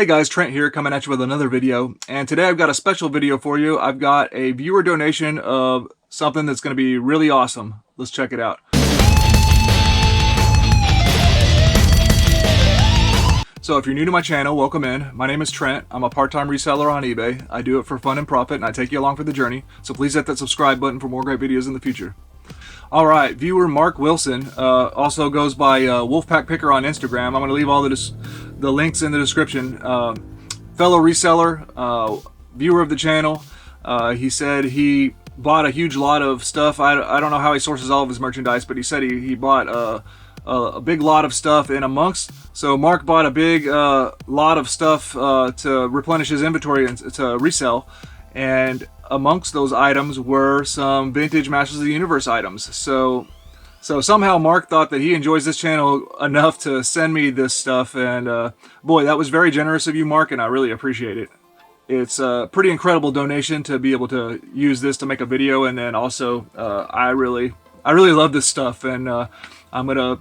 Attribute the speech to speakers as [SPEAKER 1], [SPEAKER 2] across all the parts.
[SPEAKER 1] Hey guys, Trent here coming at you with another video, and today I've got a special video for you. I've got a viewer donation of something that's going to be really awesome. Let's check it out. So if you're new to my channel, welcome in. My name is Trent. I'm a part-time reseller on eBay. I do it for fun and profit, and I take you along for the journey. So please hit that subscribe button for more great videos in the future. Alright, viewer Mark Wilson also goes by Wolfpack Picker on Instagram. I'm going to leave all the links in the description. Fellow reseller, viewer of the channel. He said he bought a huge lot of stuff. I don't know how he sources all of his merchandise, but he said he bought a big lot of stuff in amongst. So Mark bought a big lot of stuff to replenish his inventory and to resell. And amongst those items were some vintage Masters of the Universe items. So somehow Mark thought that he enjoys this channel enough to send me this stuff, and boy, that was very generous of you, Mark, and I really appreciate it. It's a pretty incredible donation to be able to use this to make a video, and then also I really love this stuff, and I'm gonna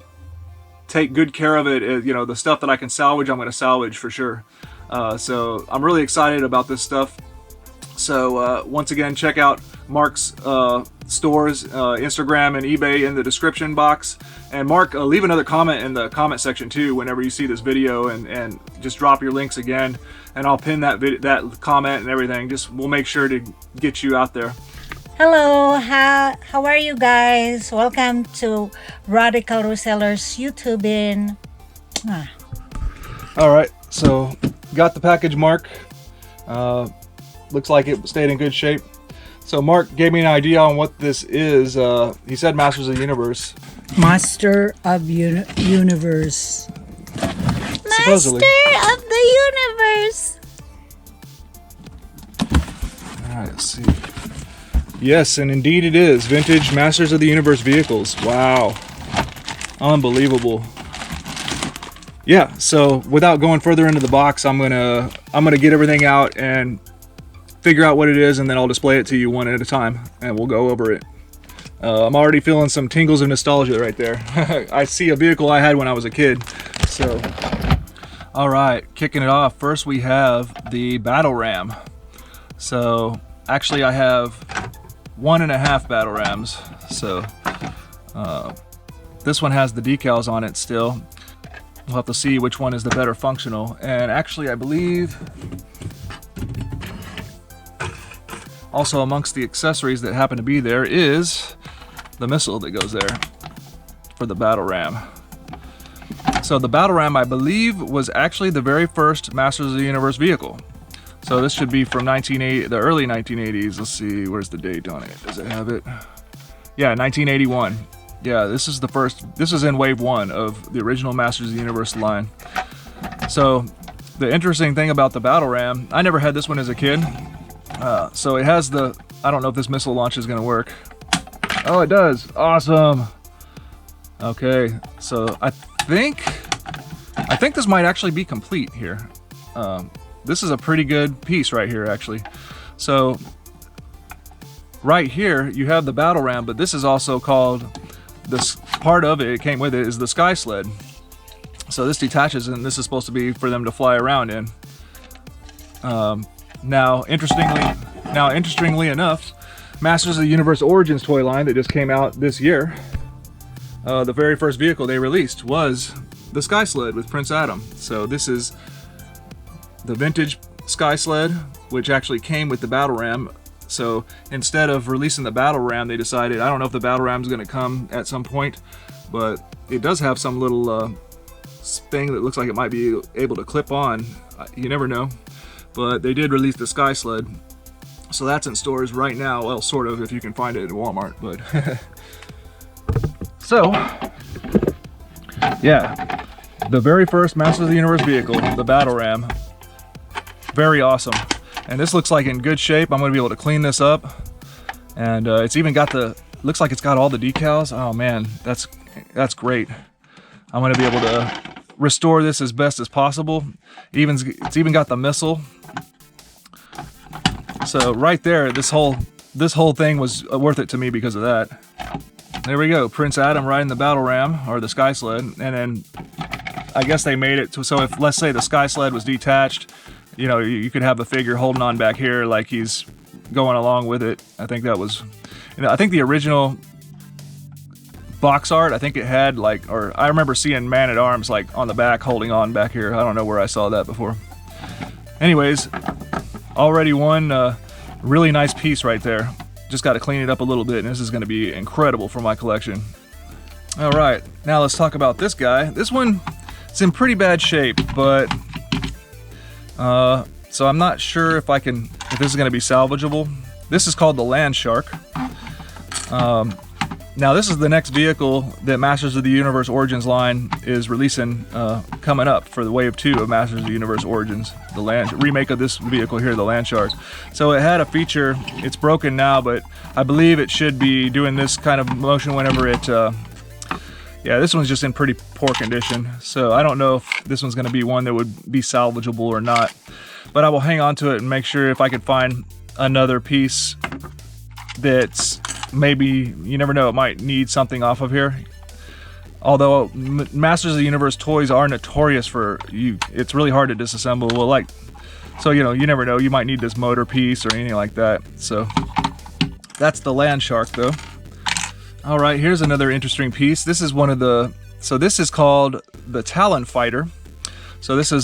[SPEAKER 1] take good care of it. You know, the stuff that I can salvage, I'm gonna salvage for sure. So I'm really excited about this stuff. So once again, check out Mark's stores, Instagram and eBay in the description box. And Mark, leave another comment in the comment section too whenever you see this video, and just drop your links again, and I'll pin that comment and everything. We'll make sure to get you out there.
[SPEAKER 2] Hello, how are you guys? Welcome to Radical Resellers YouTube.
[SPEAKER 1] All right, so got the package, Mark. Looks like it stayed in good shape. So Mark gave me an idea on what this is. He said Masters of the Universe.
[SPEAKER 2] Master of Universe.
[SPEAKER 1] Supposedly.
[SPEAKER 2] Master of the Universe.
[SPEAKER 1] All right, let's see. Yes, and indeed it is. Vintage Masters of the Universe vehicles. Wow. Unbelievable. Yeah, so without going further into the box, I'm gonna get everything out and figure out what it is, and then I'll display it to you one at a time, and we'll go over it. I'm already feeling some tingles of nostalgia right there. I see a vehicle I had when I was a kid. So, all right, kicking it off. First, we have the Battle Ram. So, actually, I have 1.5 Battle Rams. So, this one has the decals on it still. We'll have to see which one is the better functional. And actually, I believe also amongst the accessories that happen to be there is the missile that goes there for the Battle Ram. So the Battle Ram, I believe, was actually the very first Masters of the Universe vehicle. So this should be from the early 1980s. Let's see, where's the date on it? Does it have it? Yeah, 1981. Yeah, this is the first. This is in wave 1 of the original Masters of the Universe line. So the interesting thing about the Battle Ram, I never had this one as a kid. So it has the, I don't know if this missile launch is going to work. Oh, it does. Awesome. Okay, so I think this might actually be complete here. This is a pretty good piece right here, actually. So right here you have the Battle Ram, but this is also called, this part of it came with it is the Sky Sled. So this detaches, and this is supposed to be for them to fly around in. Now, interestingly enough, Masters of the Universe Origins toy line that just came out this year, the very first vehicle they released was the Sky Sled with Prince Adam. So this is the vintage Sky Sled, which actually came with the Battle Ram. So instead of releasing the Battle Ram, they decided, I don't know if the Battle Ram is going to come at some point, but it does have some little thing that looks like it might be able to clip on. You never know. But they did release the Sky Sled, so that's in stores right now. Well, sort of, if you can find it at Walmart. But so, yeah, the very first Masters of the Universe vehicle, the Battle Ram, very awesome. And this looks like in good shape. I'm going to be able to clean this up, and it's even got looks like it's got all the decals. Oh man, that's great. I'm going to be able to restore this as best as possible. It's even got the missile. So right there, this whole thing was worth it to me because of that. There we go, Prince Adam riding the Battle Ram, or the Sky Sled, and then I guess they made it so if, let's say, the sky sled was detached, you know, you could have the figure holding on back here like he's going along with it. I think that was, you know, I think the original box art, I think it had like, or I remember seeing Man-at-Arms like on the back holding on back here. I don't know where I saw that before. Anyways, already one really nice piece right there. Just got to clean it up a little bit, and this is going to be incredible for my collection. All right, now let's talk about this guy. This one, it's in pretty bad shape, but so I'm not sure if this is going to be salvageable. This is called the Landshark. Now this is the next vehicle that Masters of the Universe Origins line is releasing coming up for the Wave 2 of Masters of the Universe Origins, the remake of this vehicle here, the Landshark. So it had a feature, it's broken now, but I believe it should be doing this kind of motion whenever it, yeah, this one's just in pretty poor condition. So I don't know if this one's gonna be one that would be salvageable or not, but I will hang on to it and make sure if I could find another piece that's maybe, you never know, it might need something off of here. Although Masters of the Universe toys are notorious for it's really hard to disassemble. Well, like, so you know, you never know, you might need this motor piece or anything like that. So that's the Landshark though. All right, here's another interesting piece. This is one of the, so this is called the Talon Fighter. So this is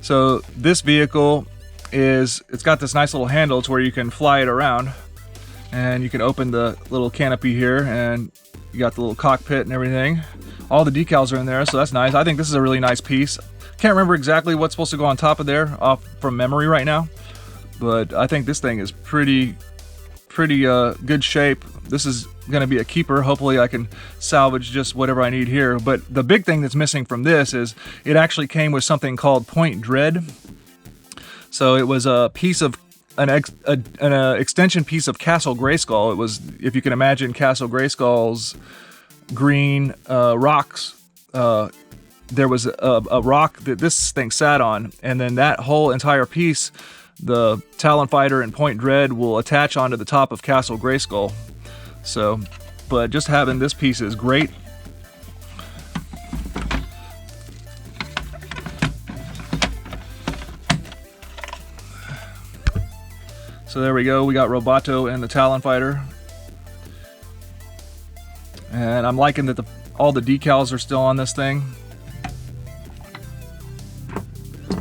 [SPEAKER 1] so this vehicle is, it's got this nice little handle to where you can fly it around. And you can open the little canopy here, and you got the little cockpit and everything. All the decals are in there, so that's nice. I think this is a really nice piece. Can't remember exactly what's supposed to go on top of there off from memory right now, but I think this thing is pretty good shape. This is going to be a keeper. Hopefully I can salvage just whatever I need here. But the big thing that's missing from this is it actually came with something called Point Dread. So it was a piece of an extension piece of Castle Grayskull. It was, if you can imagine Castle Grayskull's green rocks, there was a rock that this thing sat on, and then that whole entire piece, the Talon Fighter and Point Dread will attach onto the top of Castle Grayskull. So, but just having this piece is great. So there we go, we got Roboto and the Talon Fighter. And I'm liking that all the decals are still on this thing.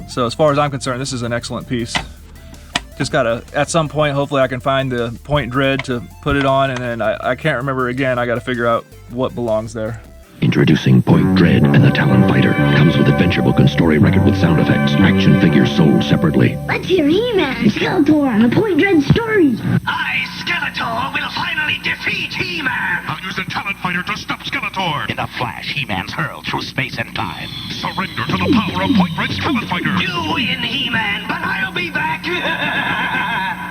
[SPEAKER 1] So as far as I'm concerned, this is an excellent piece. Just gotta, at some point, hopefully I can find the Point Dread to put it on, and then I can't remember again, I gotta figure out what belongs there.
[SPEAKER 3] Introducing Point Dread and the Talon Fighter. Comes with adventure book and story record with sound effects. Action figures sold separately.
[SPEAKER 4] Let's hear He-Man, Skeletor, and the Point Dread stories.
[SPEAKER 5] I, Skeletor, will finally defeat He-Man!
[SPEAKER 6] I'll use the Talon Fighter to stop Skeletor!
[SPEAKER 5] In a flash, He-Man's hurled through space and time.
[SPEAKER 6] Surrender to the power of Point Dread's Talon Fighter!
[SPEAKER 5] You win, He-Man, but I'll be back!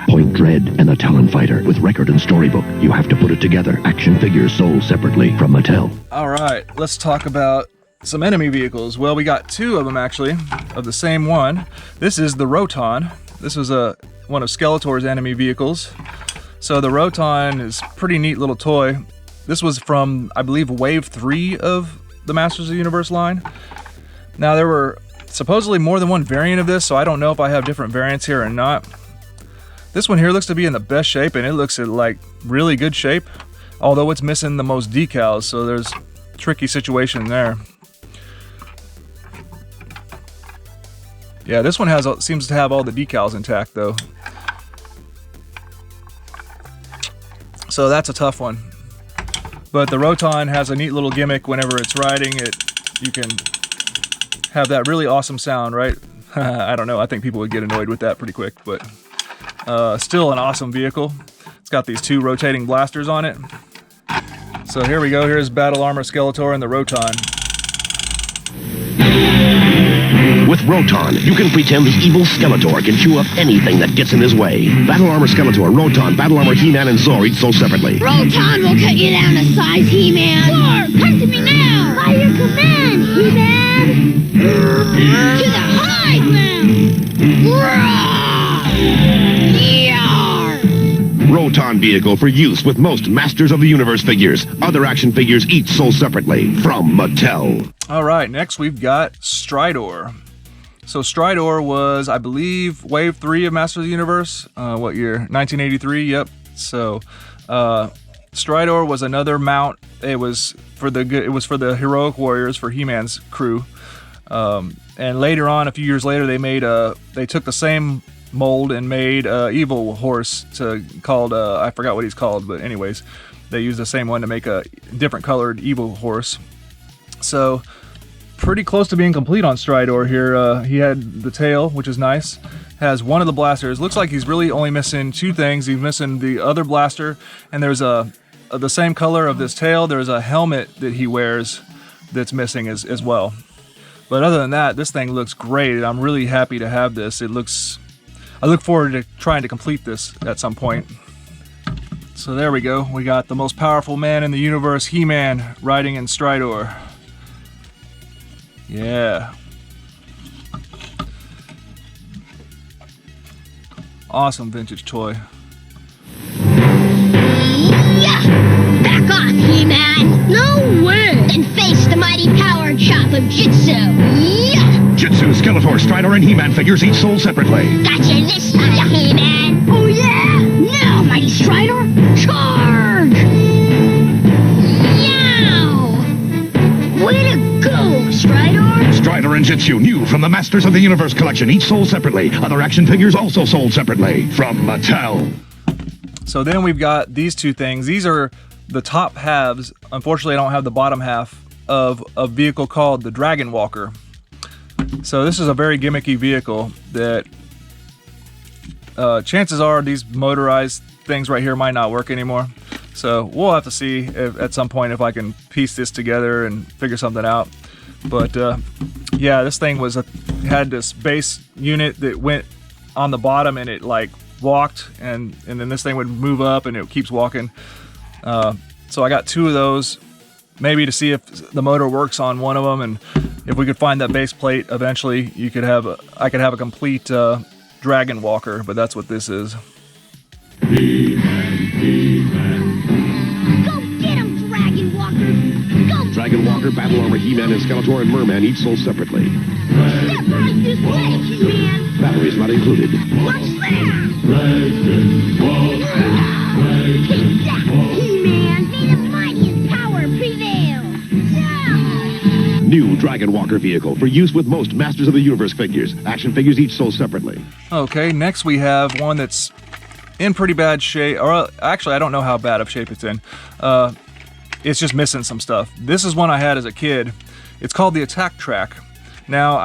[SPEAKER 3] Point Dread and the Talon Fighter with record and storybook. You have to put it together. Action figures sold separately from Mattel.
[SPEAKER 1] All right, let's talk about some enemy vehicles. Well, we got two of them actually, of the same one. This is the Roton. This was one of Skeletor's enemy vehicles. So the Roton is a pretty neat little toy. This was from, I believe, Wave 3 of the Masters of the Universe line. Now there were supposedly more than one variant of this, so I don't know if I have different variants here or not. This one here looks to be in the best shape, and it looks in like really good shape, although it's missing the most decals, so there's a tricky situation there. Yeah, this one seems to have all the decals intact though. So that's a tough one. But the Roton has a neat little gimmick. Whenever it's riding it, you can have that really awesome sound, right? I don't know, I think people would get annoyed with that pretty quick, but still an awesome vehicle. It's got these two rotating blasters on it. So here we go, here's Battle Armor Skeletor and the Roton.
[SPEAKER 3] With Roton, you can pretend the evil Skeletor can chew up anything that gets in his way. Battle Armor Skeletor, Roton, Battle Armor He-Man, and Zor each sold separately.
[SPEAKER 4] Roton will cut you down to size, He-Man. Thor, come to me now. By your command, He-Man. To the high ground. Roar! Yar!
[SPEAKER 3] Roton vehicle for use with most Masters of the Universe figures. Other action figures each sold separately from Mattel.
[SPEAKER 1] All right, next we've got Stridor. So Stridor was, I believe, Wave 3 of Masters of the Universe. What year? 1983. Yep. So Stridor was another mount. It was for the heroic warriors, for He-Man's crew. And later on, a few years later, they took the same mold and made evil horse called I forgot what he's called, but anyways, they used the same one to make a different colored evil horse. So pretty close to being complete on Stridor here. He had the tail, which is nice. Has one of the blasters. Looks like he's really only missing two things. He's missing the other blaster, and there's the same color of this tail. There's a helmet that he wears that's missing as well. But other than that, this thing looks great, and I'm really happy to have this. I look forward to trying to complete this at some point. So there we go. We got the most powerful man in the universe, He-Man, riding in Stridor. Yeah. Awesome vintage toy.
[SPEAKER 4] Yeah! Back off, He-Man! No way! Then face the mighty power chop of Jitsu! Yeah!
[SPEAKER 3] Jitsu, Skeletor, Strider, and He-Man figures each sold separately.
[SPEAKER 4] Gotcha this time, He-Man! Oh yeah! Now, mighty Strider, charge! Yow! Way to go, Strider!
[SPEAKER 3] Strider and Jitsu, new from the Masters of the Universe collection, each sold separately. Other action figures also sold separately from Mattel.
[SPEAKER 1] So then we've got these two things. These are the top halves. Unfortunately, I don't have the bottom half of a vehicle called the Dragon Walker. So this is a very gimmicky vehicle that chances are these motorized things right here might not work anymore. So we'll have to see at some point if I can piece this together and figure something out. But yeah, this thing had this base unit that went on the bottom, and it like walked, and then this thing would move up and it keeps walking. So I got two of those, maybe to see if the motor works on one of them, and if we could find that base plate eventually, I could have a complete Dragon Walker. But that's what this is.
[SPEAKER 4] Go get him, Dragon Walker! Go!
[SPEAKER 3] Dragon Walker, Battle Armor, He-Man, and Skeletor, and Merman each sold separately.
[SPEAKER 4] Step right this way, He-Man!
[SPEAKER 3] Batteries not included.
[SPEAKER 4] What's that? Take that, He-Man! May the mightiest power prevail! Yeah.
[SPEAKER 3] New Dragon Walker vehicle for use with most Masters of the Universe figures. Action figures each sold separately.
[SPEAKER 1] Okay, next we have one that's in pretty bad shape, or actually I don't know how bad of shape it's in. It's just missing some stuff. This is one I had as a kid. It's called the Attack Track. Now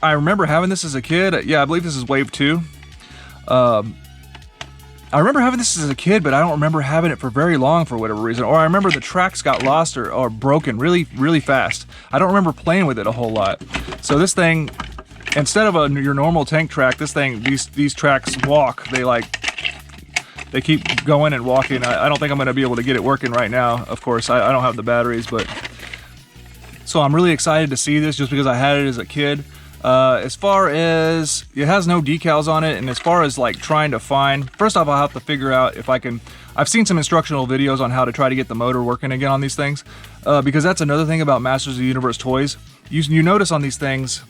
[SPEAKER 1] I remember having this as a kid. Yeah, I believe this is Wave 2. I remember having this as a kid, but I don't remember having it for very long for whatever reason. Or I remember the tracks got lost or broken really, really fast. I don't remember playing with it a whole lot. So this thing, instead of your normal tank track, this thing, these tracks walk. They keep going and walking. I don't think I'm going to be able to get it working right now. Of course, I don't have the batteries, but so I'm really excited to see this just because I had it as a kid. As far as it has no decals on it, and as far as like trying to find, first off, I'll have to figure out if I can. I've seen some instructional videos on how to try to get the motor working again on these things, because that's another thing about Masters of the Universe toys. You notice on these things,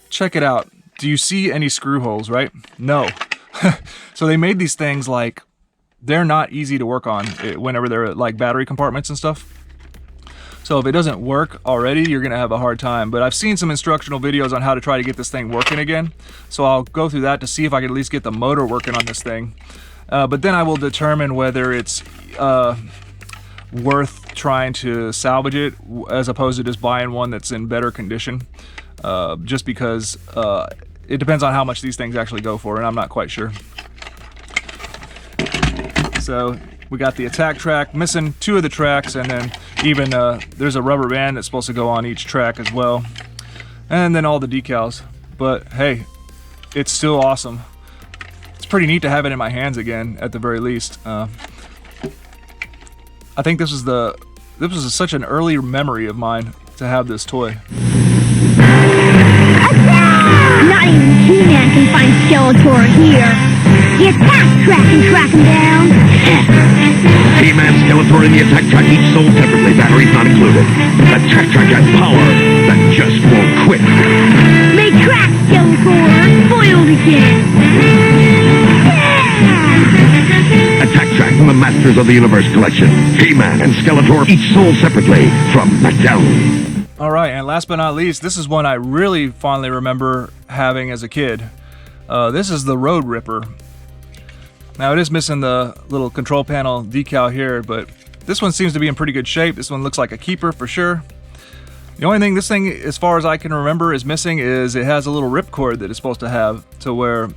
[SPEAKER 1] check it out. Do you see any screw holes? Right? No. So they made these things like they're not easy to work on whenever they're like battery compartments and stuff. So if it doesn't work already, you're gonna have a hard time. But I've seen some instructional videos on how to try to get this thing working again. So I'll go through that to see if I can at least get the motor working on this thing. But then I will determine whether it's worth trying to salvage it as opposed to just buying one that's in better condition. Just because it depends on how much these things actually go for, and I'm not quite sure. So we got the attack track, missing two of the tracks, and then even there's a rubber band that's supposed to go on each track as well. And then all the decals. But hey, it's still awesome. It's pretty neat to have it in my hands again, at the very least. I think this was such an early memory of mine to have this toy.
[SPEAKER 4] Not even He-Man can find Skeletor here. the attack track and track him down.
[SPEAKER 3] He-Man, Skeletor, and the attack track each sold separately. Batteries not included. Attack track has power that just won't quit.
[SPEAKER 4] They track Skeletor. Spoiled again. Yeah!
[SPEAKER 3] Attack track from the Masters of the Universe collection. He-Man and Skeletor each sold separately from Mattel.
[SPEAKER 1] All right, and last but not least, this is one I really fondly remember having as a kid. This is the Road Ripper. Now it is missing the little control panel decal here, but this one seems to be in pretty good shape. This one looks like a keeper for sure. The only thing this thing, as far as I can remember, is missing is it has a little ripcord that it's supposed to have, to where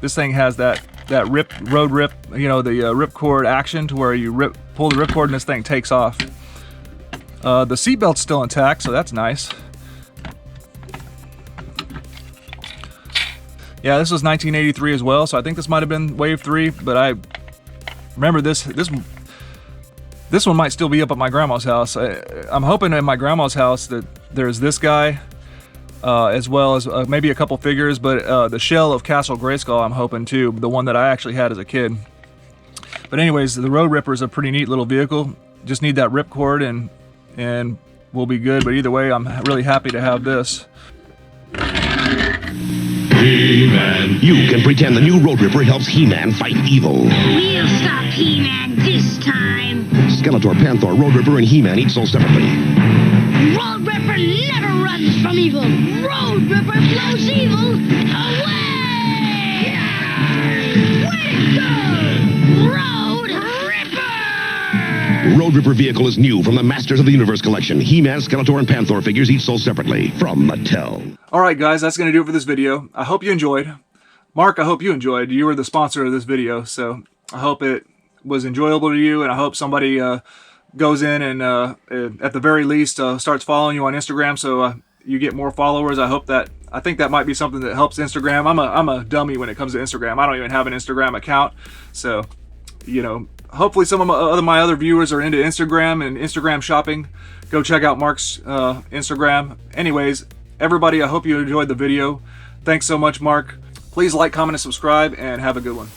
[SPEAKER 1] this thing has that road rip, you know, the ripcord action, to where you pull the ripcord and this thing takes off. The seatbelt's still intact, so that's nice. Yeah, this was 1983 as well, so I think this might have been Wave 3, but I remember this one might still be up at my grandma's house. I'm hoping at my grandma's house that there's this guy, as well as maybe a couple figures, but the shell of Castle Grayskull I'm hoping too, the one that I actually had as a kid. But anyways, the Road Ripper is a pretty neat little vehicle. Just need that ripcord and we'll be good, but either way, I'm really happy to have this.
[SPEAKER 3] He-Man. You can pretend the new Road Ripper helps He-Man fight evil.
[SPEAKER 4] We'll stop He-Man this time.
[SPEAKER 3] Skeletor, Panther, Road Ripper, and He-Man each sold separately.
[SPEAKER 4] Road Ripper never runs from evil. Road Ripper blows evil away. Way to go, Road Ripper!
[SPEAKER 3] Road Ripper vehicle is new from the Masters of the Universe collection. He-Man, Skeletor, and Panther figures each sold separately from Mattel.
[SPEAKER 1] Alright guys, that's going to do it for this video. I hope you enjoyed. Mark, I hope you enjoyed. You were the sponsor of this video, so I hope it was enjoyable to you, and I hope somebody goes in and at the very least starts following you on Instagram, so you get more followers. I think that might be something that helps Instagram. I'm a dummy when it comes to Instagram. I don't even have an Instagram account, so you know, hopefully some of my other viewers are into Instagram and Instagram shopping. Go check out Mark's Instagram. Anyways, everybody, I hope you enjoyed the video. Thanks so much, Mark. Please like, comment, and subscribe, and have a good one.